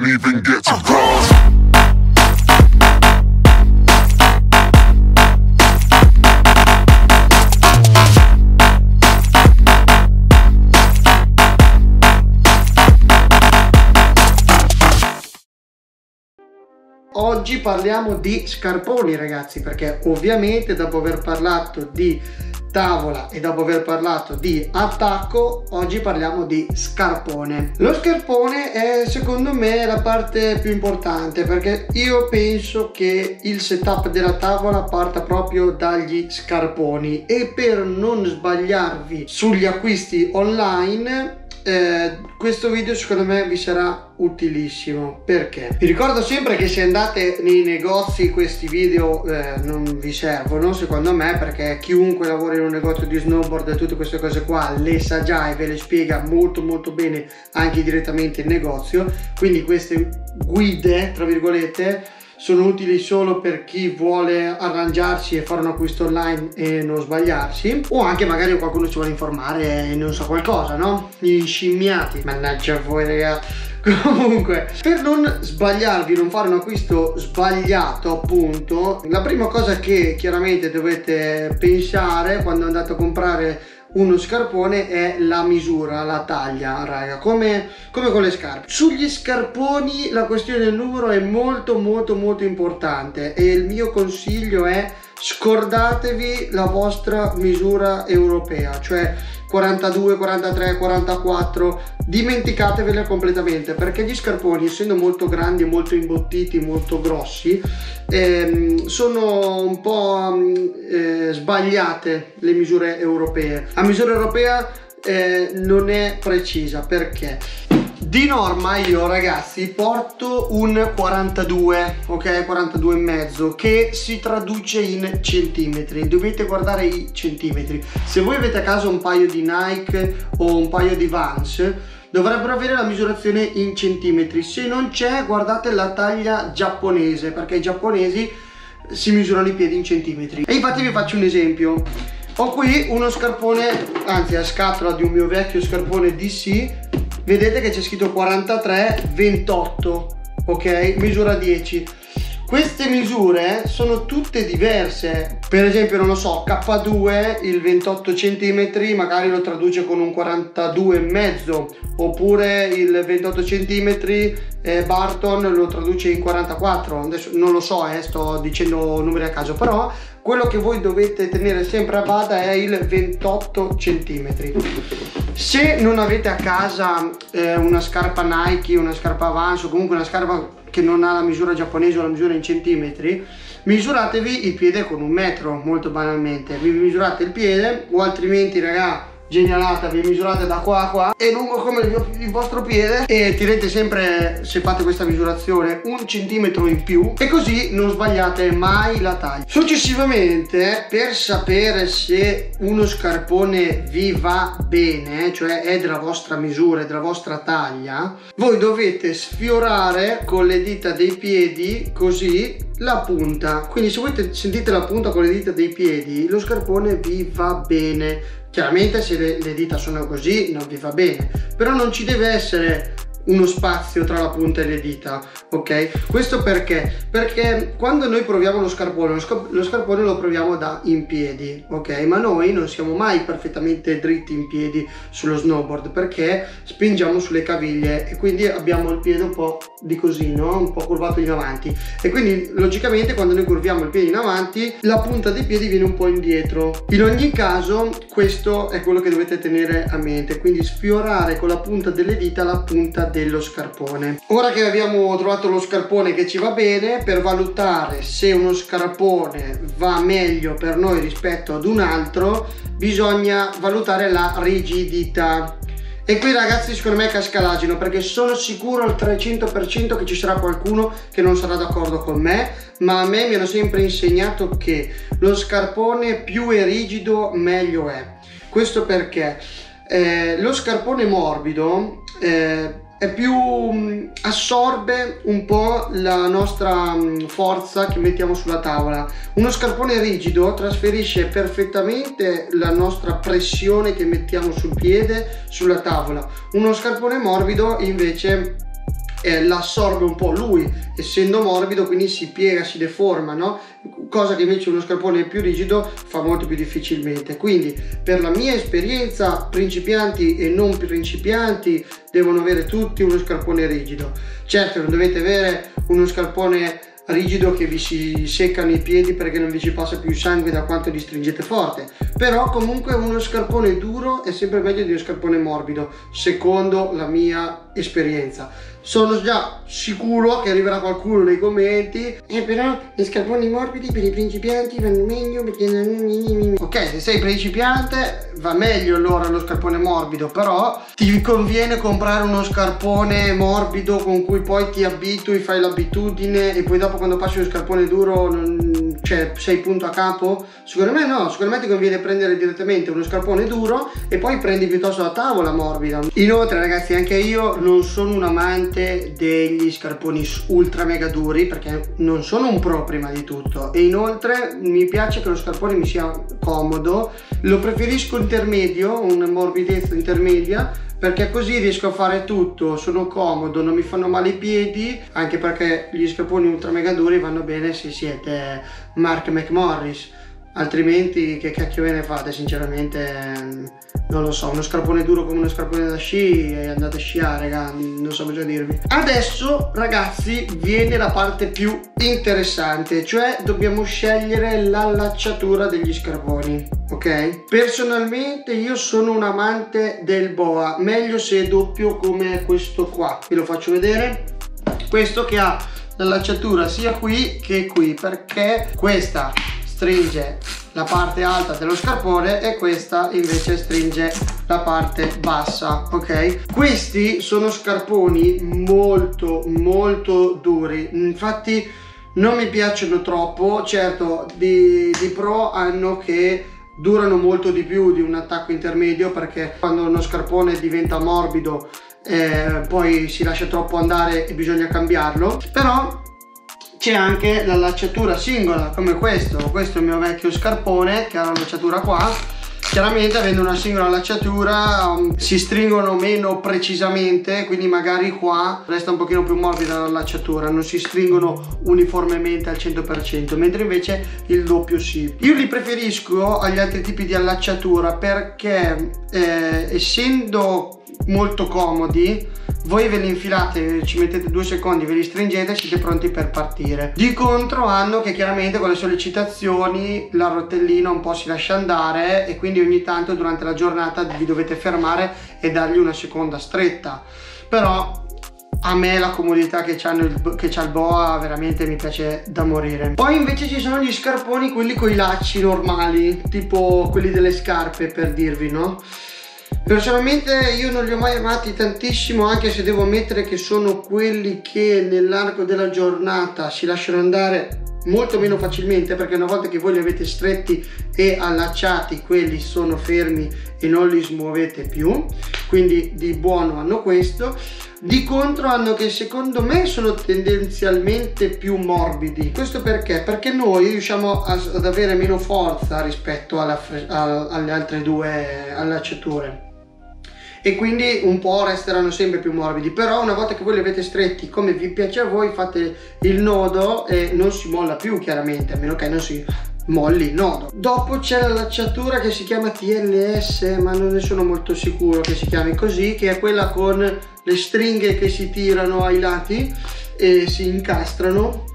didn't even get to cross. Oggi parliamo di scarponi, ragazzi, perché ovviamente dopo aver parlato di tavola e dopo aver parlato di attacco, oggi parliamo di scarpone. Lo scarpone è, secondo me, la parte più importante, perché io penso che il setup della tavola parta proprio dagli scarponi, e per non sbagliarvi sugli acquisti online questo video secondo me vi sarà utilissimo. Perché vi ricordo sempre che se andate nei negozi questi video non vi servono, secondo me, perché chiunque lavora in un negozio di snowboard e tutte queste cose qua le sa già e ve le spiega molto bene anche direttamente in negozio. Quindi queste guide, tra virgolette, sono utili solo per chi vuole arrangiarsi e fare un acquisto online e non sbagliarsi, o anche magari qualcuno ci vuole informare e non sa qualcosa, no? Gli scimmiati, mannaggia voi ragazzi. Comunque, per non sbagliarvi, non fare un acquisto sbagliato, appunto, la prima cosa che chiaramente dovete pensare quando andate a comprare uno scarpone è la misura, la taglia, raga, come con le scarpe. Sugli scarponi la questione del numero è molto importante, e il mio consiglio è: scordatevi la vostra misura europea, cioè 42, 43, 44, dimenticatevele completamente, perché gli scarponi, essendo molto grandi, molto imbottiti, molto grossi, sono un po' sbagliate le misure europee. La misura europea non è precisa, perché di norma io, ragazzi, porto un 42, ok, 42 e mezzo, che si traduce in centimetri. Dovete guardare i centimetri. Se voi avete a casa un paio di Nike o un paio di Vans, dovrebbero avere la misurazione in centimetri. Se non c'è, guardate la taglia giapponese, perché i giapponesi si misurano i piedi in centimetri. E infatti vi faccio un esempio. Ho qui uno scarpone, anzi la scatola di un mio vecchio scarpone DC. Vedete che c'è scritto 43-28, ok? Misura 10. Queste misure sono tutte diverse. Per esempio, non lo so, K2 il 28 cm magari lo traduce con un 42,5, oppure il 28 cm Barton lo traduce in 44. Adesso non lo so, sto dicendo numeri a caso, però quello che voi dovete tenere sempre a bada è il 28 cm. Se non avete a casa una scarpa Nike, una scarpa Vans, o comunque una scarpa che non ha la misura giapponese o la misura in centimetri, misuratevi il piede con 1 metro, molto banalmente. Vi misurate il piede, o altrimenti, raga, genialata, vi misurate da qua a qua, è lungo come il vostro piede, e tirate sempre, se fate questa misurazione, 1 centimetro in più, e così non sbagliate mai la taglia. Successivamente, per sapere se uno scarpone vi va bene, cioè è della vostra misura, è della vostra taglia, voi dovete sfiorare con le dita dei piedi così la punta. Quindi se voi sentite la punta con le dita dei piedi, lo scarpone vi va bene. Chiaramente se le dita sono così non vi va bene, però non ci deve essere uno spazio tra la punta e le dita, ok? Questo perché? Perché quando noi proviamo lo scarpone lo proviamo da in piedi, ok? Ma noi non siamo mai perfettamente dritti in piedi sullo snowboard, perché spingiamo sulle caviglie e quindi abbiamo il piede un po' di così, no? Un po' curvato in avanti, e quindi logicamente quando noi curviamo il piede in avanti, la punta dei piedi viene un po' indietro. In ogni caso questo è quello che dovete tenere a mente, quindi sfiorare con la punta delle dita la punta dello scarpone. Ora che abbiamo trovato lo scarpone che ci va bene, per valutare se uno scarpone va meglio per noi rispetto ad un altro, bisogna valutare la rigidità. E qui, ragazzi, secondo me casca l'asino, perché sono sicuro al 300% che ci sarà qualcuno che non sarà d'accordo con me, ma a me mi hanno sempre insegnato che lo scarpone più è rigido meglio è. Questo perché lo scarpone morbido è più assorbe un po' la nostra forza che mettiamo sulla tavola. Uno scarpone rigido trasferisce perfettamente la nostra pressione che mettiamo sul piede sulla tavola. Uno scarpone morbido invece l'assorbe un po' lui, essendo morbido, quindi si piega, si deforma, no? Cosa che invece uno scarpone più rigido fa molto più difficilmente. Quindi per la mia esperienza, principianti e non principianti devono avere tutti uno scarpone rigido. Certo, non dovete avere uno scarpone rigido che vi si seccano i piedi perché non vi ci passa più sangue da quanto li stringete forte, però comunque uno scarpone duro è sempre meglio di uno scarpone morbido, secondo la mia esperienza. Sono già sicuro che arriverà qualcuno nei commenti però gli scarponi morbidi per i principianti vanno meglio perché... Ok, se sei principiante va meglio allora lo scarpone morbido, però ti conviene comprare uno scarpone morbido con cui poi ti abitui, fai l'abitudine e poi dopo quando passi lo scarpone duro cioè sei punto a capo? Secondo me no, secondo me ti conviene prendere direttamente uno scarpone duro e poi prendi piuttosto la tavola morbida. Inoltre ragazzi, anche io non sono un amante degli scarponi ultra mega duri perché non sono un pro prima di tutto, e inoltre mi piace che lo scarpone mi sia comodo, lo preferisco intermedio, una morbidezza intermedia, perché così riesco a fare tutto, sono comodo, non mi fanno male i piedi, anche perché gli scarponi ultra mega duri vanno bene se siete Mark McMorris, altrimenti che cacchio ve ne fate sinceramente? Non lo so, uno scarpone duro come uno scarpone da sci e andate a sciare, raga, non so cosa dirvi. Adesso ragazzi viene la parte più interessante, cioè dobbiamo scegliere l'allacciatura degli scarponi, ok? Personalmente io sono un amante del boa, meglio se è doppio come questo qua, ve lo faccio vedere. Questo che ha l'allacciatura sia qui che qui, perché questa stringe la parte alta dello scarpone e questa invece stringe la parte bassa, ok? Questi sono scarponi molto duri, infatti non mi piacciono troppo. Certo, di pro hanno che durano molto di più di un attacco intermedio, perché quando uno scarpone diventa morbido poi si lascia troppo andare e bisogna cambiarlo. Però c'è anche l'allacciatura singola come questo è il mio vecchio scarpone che ha l'allacciatura qua. Chiaramente avendo una singola allacciatura si stringono meno precisamente, quindi magari qua resta un pochino più morbida l'allacciatura, non si stringono uniformemente al 100%, mentre invece il doppio sì. Io li preferisco agli altri tipi di allacciatura perché essendo molto comodi, voi ve li infilate, ci mettete 2 secondi, ve li stringete e siete pronti per partire. Di contro hanno che chiaramente con le sollecitazioni la rotellina un po' si lascia andare e quindi ogni tanto durante la giornata vi dovete fermare e dargli una seconda stretta. Però a me la comodità che c'ha il boa veramente mi piace da morire. Poi invece ci sono gli scarponi, quelli con i lacci normali, tipo quelli delle scarpe, per dirvi, no? Personalmente io non li ho mai amati tantissimo, anche se devo ammettere che sono quelli che nell'arco della giornata si lasciano andare molto meno facilmente, perché una volta che voi li avete stretti e allacciati, quelli sono fermi e non li smuovete più, quindi di buono hanno questo. Di contro hanno che secondo me sono tendenzialmente più morbidi. Questo perché? Perché noi riusciamo ad avere meno forza rispetto alle altre due allacciature e quindi un po' resteranno sempre più morbidi. Però una volta che voi li avete stretti come vi piace a voi, fate il nodo e non si molla più, chiaramente, a meno che non si molli il nodo. Dopo c'è l'allacciatura che si chiama TLS, ma non ne sono molto sicuro che si chiami così, che è quella con le stringhe che si tirano ai lati e si incastrano.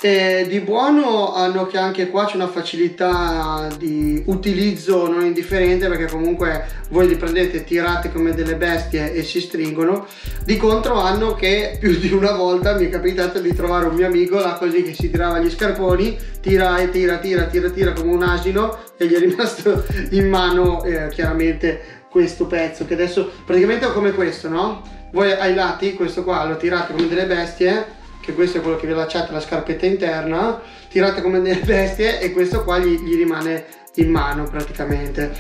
E di buono hanno che anche qua c'è una facilità di utilizzo non indifferente, perché comunque voi li prendete, tirate come delle bestie e si stringono. Di contro hanno che più di una volta mi è capitato di trovare un mio amico là così che si tirava gli scarponi, tira e tira come un asino, e gli è rimasto in mano chiaramente questo pezzo, che adesso praticamente è come questo, no? Voi ai lati questo qua lo tirate come delle bestie, che questo è quello che vi allacciate la scarpetta interna, tirate come delle bestie e questo qua gli rimane in mano praticamente.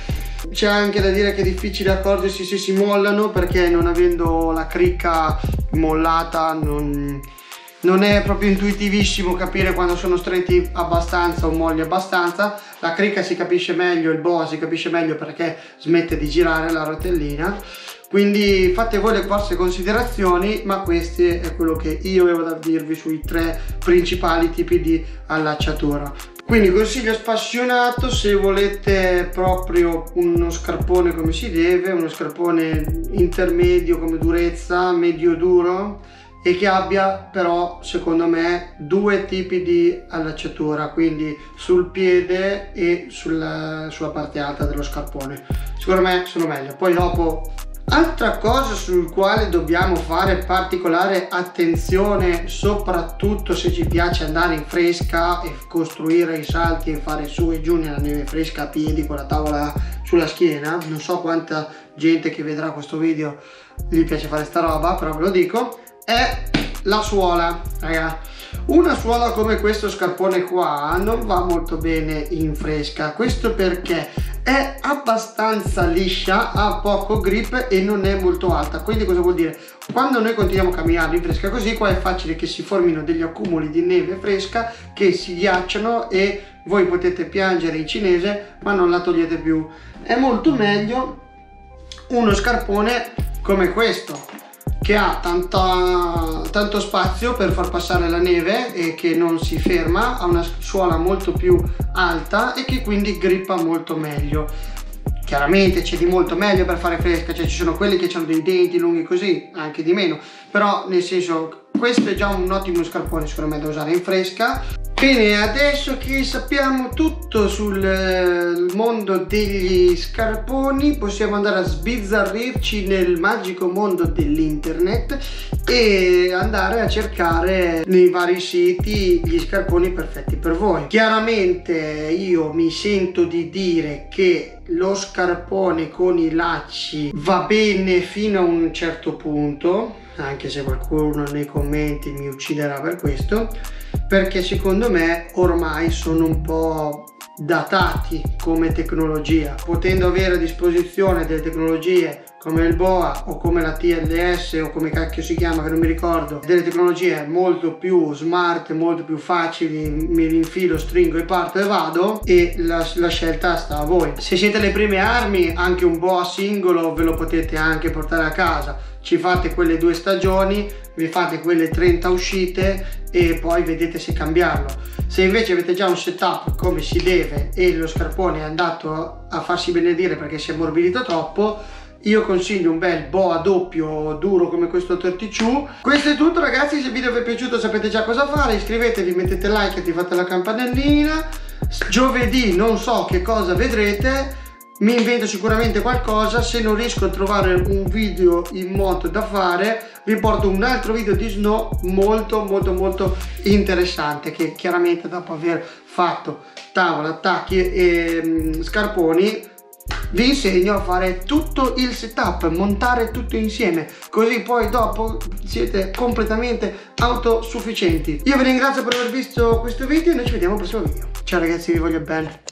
C'è anche da dire che è difficile accorgersi se si mollano, perché non avendo la cricca mollata non è proprio intuitivissimo capire quando sono stretti abbastanza o molli abbastanza. La cricca si capisce meglio, il boa si capisce meglio perché smette di girare la rotellina. quindi fate voi le vostre considerazioni, ma questo è quello che io avevo da dirvi sui 3 principali tipi di allacciatura. Quindi consiglio spassionato se volete proprio uno scarpone come si deve, uno scarpone intermedio come durezza, medio duro, e che abbia però secondo me 2 tipi di allacciatura, quindi sul piede e sulla parte alta dello scarpone. Secondo me sono meglio. Poi dopo, altra cosa sul quale dobbiamo fare particolare attenzione, soprattutto se ci piace andare in fresca e costruire i salti e fare su e giù nella neve fresca a piedi con la tavola sulla schiena. Non so quanta gente che vedrà questo video gli piace fare sta roba, però ve lo dico, è la suola, raga. Una suola come questo scarpone qua non va molto bene in fresca. Questo perché è abbastanza liscia, ha poco grip e non è molto alta. Quindi cosa vuol dire? Quando noi continuiamo a camminare in fresca così, qua è facile che si formino degli accumuli di neve fresca che si ghiacciano e voi potete piangere in cinese ma non la togliete più. È molto meglio uno scarpone come questo, che ha tanto spazio per far passare la neve e che non si ferma, ha una suola molto più alta e che quindi grippa molto meglio. Chiaramente c'è di molto meglio per fare fresca, cioè ci sono quelli che hanno dei denti lunghi così, anche di meno, però nel senso questo è già un ottimo scarpone secondo me da usare in fresca. Bene, adesso che sappiamo tutto sul mondo degli scarponi, possiamo andare a sbizzarrirci nel magico mondo dell'internet e andare a cercare nei vari siti gli scarponi perfetti per voi. Chiaramente io mi sento di dire che lo scarpone con i lacci va bene fino a un certo punto, anche se qualcuno nei commenti mi ucciderà per questo, perché secondo me ormai sono un po' datati come tecnologia, potendo avere a disposizione delle tecnologie come il BOA o come la TLS o come cacchio si chiama che non mi ricordo, delle tecnologie molto più smart, molto più facili, mi rinfilo, stringo e parto e vado, e la scelta sta a voi. Se siete le prime armi, anche un BOA singolo ve lo potete anche portare a casa, ci fate quelle 2 stagioni, vi fate quelle 30 uscite e poi vedete se cambiarlo. Se invece avete già un setup come si deve e lo scarpone è andato a farsi benedire perché si è ammorbidito troppo, io consiglio un bel BOA doppio duro come questo 32. Questo è tutto ragazzi, se il video vi è piaciuto sapete già cosa fare, iscrivetevi, mettete like, attivate la campanellina. Giovedì non so che cosa vedrete, mi invento sicuramente qualcosa, se non riesco a trovare un video in moto da fare vi porto un altro video di snow molto interessante, che chiaramente dopo aver fatto tavola, attacchi e scarponi vi insegno a fare tutto il setup, montare tutto insieme, così poi dopo siete completamente autosufficienti. Io vi ringrazio per aver visto questo video e noi ci vediamo al prossimo video. Ciao ragazzi, vi voglio bene.